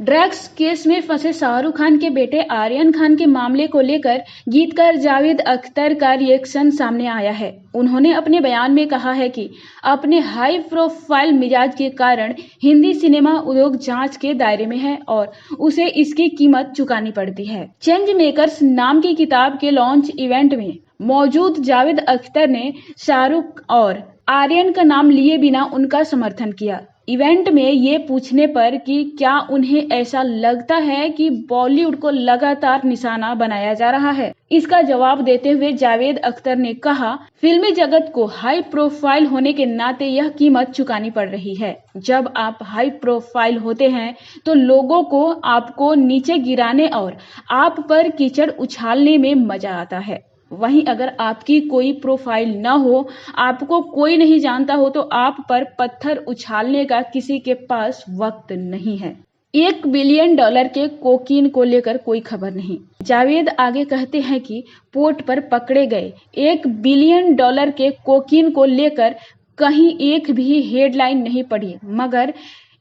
Drugs case में फंसे शाहरुख खान के बेटे आर्यन खान के मामले को लेकर गीतकार जावेद अख्तर का रिएक्शन सामने आया है। उन्होंने अपने बयान में कहा है कि अपने हाई प्रोफाइल मिजाज के कारण हिंदी सिनेमा उद्योग जांच के दायरे में है और उसे इसकी कीमत चुकानी पड़ती है। चेंज मेकर्स नाम की किताब के लॉन्च इवेंट में मौजूद जावेद अख्तर ने शाहरुख और आर्यन का नाम लिए बिना उनका समर्थन किया। इवेंट में ये पूछने पर कि क्या उन्हें ऐसा लगता है कि बॉलीवुड को लगातार निशाना बनाया जा रहा है, इसका जवाब देते हुए जावेद अख्तर ने कहा, फिल्मी जगत को हाई प्रोफाइल होने के नाते यह कीमत चुकानी पड़ रही है। जब आप हाई प्रोफाइल होते हैं तो लोगों को आपको नीचे गिराने और आप पर कीचड़ उछालने में मजा आता है। वहीं अगर आपकी कोई प्रोफाइल न हो, आपको कोई नहीं जानता हो, तो आप पर पत्थर उछालने का किसी के पास वक्त नहीं है। $1 बिलियन के कोकीन को लेकर कोई खबर नहीं। जावेद आगे कहते हैं कि पोर्ट पर पकड़े गए $1 बिलियन के कोकीन को लेकर कहीं एक भी हेडलाइन नहीं पड़ी, मगर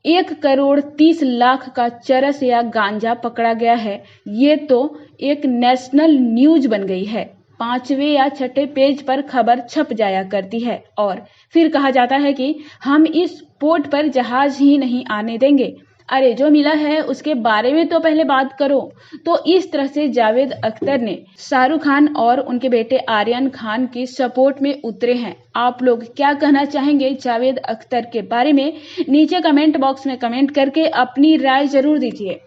1,30,00,000 का चरस या गांजा पकड़ा गया है। ये तो एक नेशनल न्यूज बन गई है। 5वें या 6ठे पेज पर खबर छप जाया करती है और फिर कहा जाता है कि हम इस पोर्ट पर जहाज ही नहीं आने देंगे। अरे जो मिला है उसके बारे में तो पहले बात करो। तो इस तरह से जावेद अख्तर ने शाहरुख खान और उनके बेटे आर्यन खान की सपोर्ट में उतरे हैं। आप लोग क्या कहना चाहेंगे जावेद अख्तर के बारे में? नीचे कमेंट बॉक्स में कमेंट करके अपनी राय जरूर दीजिए।